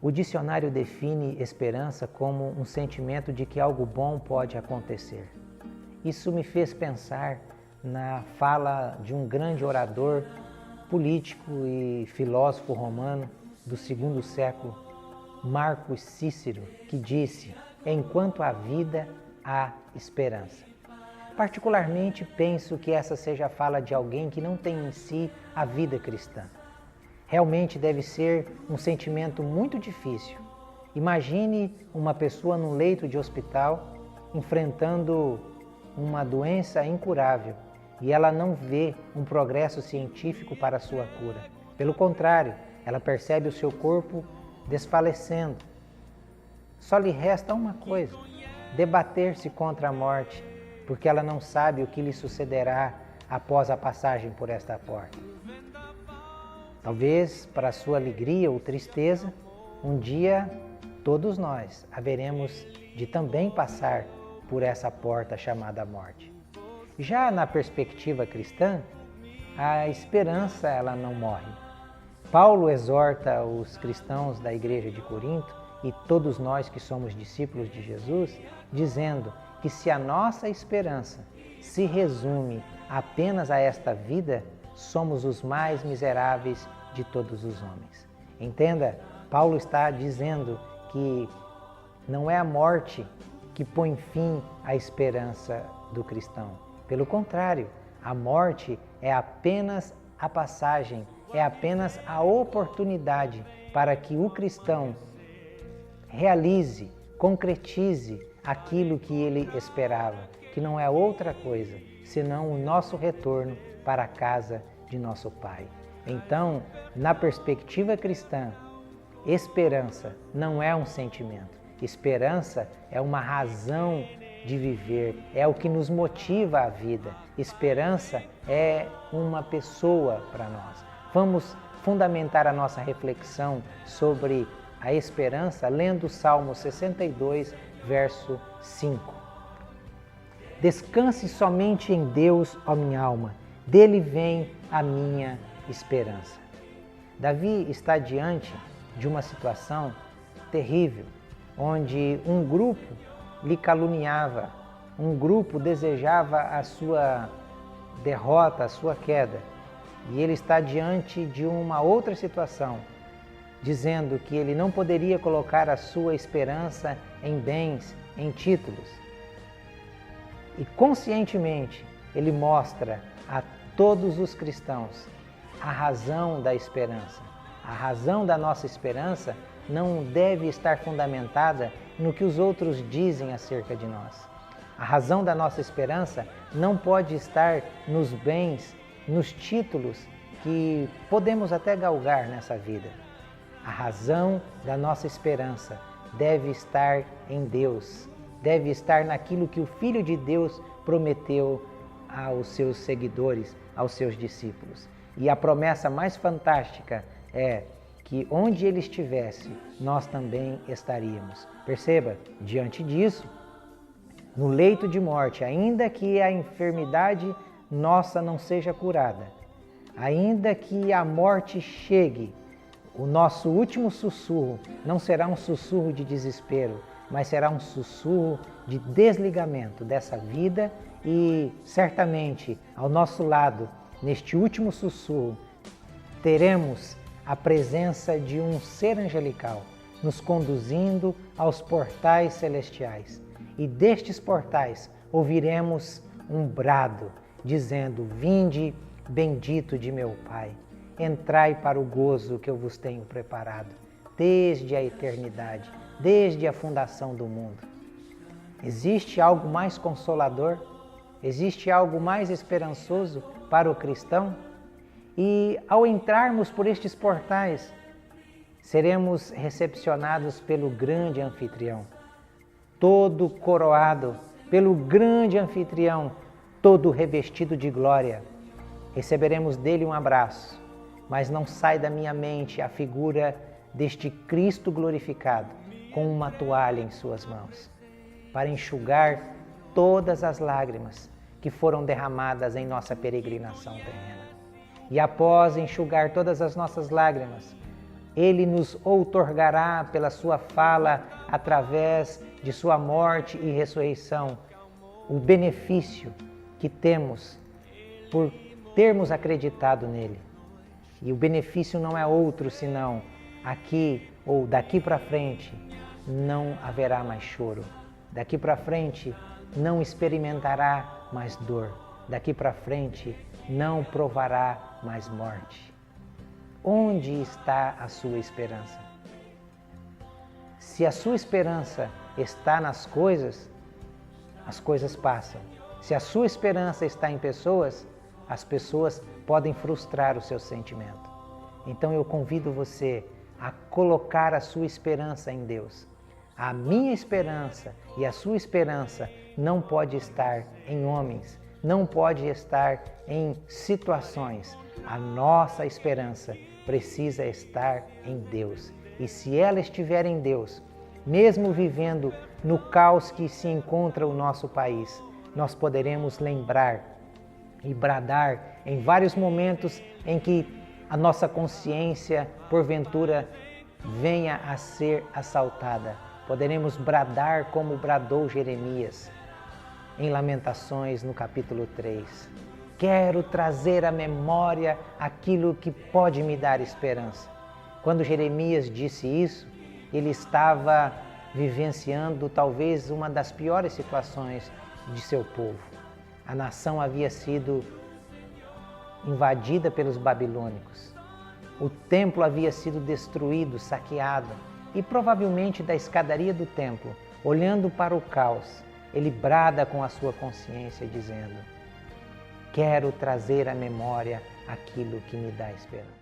O dicionário define esperança como um sentimento de que algo bom pode acontecer. Isso me fez pensar na fala de um grande orador, político e filósofo romano do segundo século, Marcos Cícero, que disse: enquanto há vida, há esperança. Particularmente penso que essa seja a fala de alguém que não tem em si a vida cristã. Realmente deve ser um sentimento muito difícil. Imagine uma pessoa num leito de hospital enfrentando uma doença incurável e ela não vê um progresso científico para a sua cura. Pelo contrário, ela percebe o seu corpo desfalecendo. Só lhe resta uma coisa: debater-se contra a morte, porque ela não sabe o que lhe sucederá após a passagem por esta porta. Talvez, para sua alegria ou tristeza, um dia todos nós haveremos de também passar por essa porta chamada morte. Já na perspectiva cristã, a esperança ela não morre. Paulo exorta os cristãos da igreja de Corinto e todos nós que somos discípulos de Jesus, dizendo que se a nossa esperança se resume apenas a esta vida, somos os mais miseráveis de todos os homens. Entenda, Paulo está dizendo que não é a morte que põe fim à esperança do cristão. Pelo contrário, a morte é apenas a passagem, é apenas a oportunidade para que o cristão realize, concretize aquilo que ele esperava, que não é outra coisa senão o nosso retorno para a casa de nosso Pai. Então, na perspectiva cristã, esperança não é um sentimento. Esperança é uma razão de viver, é o que nos motiva à vida. Esperança é uma pessoa para nós. Vamos fundamentar a nossa reflexão sobre a esperança lendo o Salmo 62, verso 5. Descanse somente em Deus, ó minha alma, dele vem a minha esperança. Davi está diante de uma situação terrível, onde um grupo lhe caluniava, um grupo desejava a sua derrota, a sua queda. E ele está diante de uma outra situação, dizendo que ele não poderia colocar a sua esperança em bens, em títulos. E conscientemente ele mostra a todos os cristãos a razão da esperança. A razão da nossa esperança não deve estar fundamentada no que os outros dizem acerca de nós. A razão da nossa esperança não pode estar nos bens, nos títulos que podemos até galgar nessa vida. A razão da nossa esperança deve estar em Deus, deve estar naquilo que o Filho de Deus prometeu aos seus seguidores, aos seus discípulos. E a promessa mais fantástica é que onde ele estivesse, nós também estaríamos. Perceba, diante disso, no leito de morte, ainda que a enfermidade nossa não seja curada, ainda que a morte chegue, o nosso último sussurro não será um sussurro de desespero, mas será um sussurro de desligamento dessa vida e certamente ao nosso lado, neste último sussurro, teremos a presença de um ser angelical nos conduzindo aos portais celestiais. E destes portais ouviremos um brado dizendo: vinde, bendito de meu Pai, entrai para o gozo que eu vos tenho preparado, desde a eternidade, desde a fundação do mundo. Existe algo mais consolador? Existe algo mais esperançoso para o cristão? E ao entrarmos por estes portais, seremos recepcionados pelo grande anfitrião, todo coroado pelo grande anfitrião, todo revestido de glória. Receberemos dele um abraço, mas não sai da minha mente a figura deste Cristo glorificado, com uma toalha em suas mãos, para enxugar todas as lágrimas que foram derramadas em nossa peregrinação terrena. E após enxugar todas as nossas lágrimas, Ele nos outorgará pela sua fala, através de sua morte e ressurreição, o benefício que temos por termos acreditado nele. E o benefício não é outro senão aqui ou daqui para frente não haverá mais choro. Daqui para frente não experimentará mais dor. Daqui para frente não provará mais morte. Onde está a sua esperança? Se a sua esperança está nas coisas, as coisas passam. Se a sua esperança está em pessoas, as pessoas podem frustrar o seu sentimento. Então eu convido você a colocar a sua esperança em Deus. A minha esperança e a sua esperança não pode estar em homens, não pode estar em situações. A nossa esperança precisa estar em Deus. E se ela estiver em Deus, mesmo vivendo no caos que se encontra o nosso país, nós poderemos lembrar e bradar em vários momentos em que a nossa consciência, porventura, venha a ser assaltada. Poderemos bradar como bradou Jeremias em Lamentações, no capítulo 3. Quero trazer à memória aquilo que pode me dar esperança. Quando Jeremias disse isso, ele estava vivenciando talvez uma das piores situações de seu povo. A nação havia sido invadida pelos babilônicos. O templo havia sido destruído, saqueado. E provavelmente da escadaria do templo, olhando para o caos, ele brada com a sua consciência dizendo: quero trazer à memória aquilo que me dá esperança.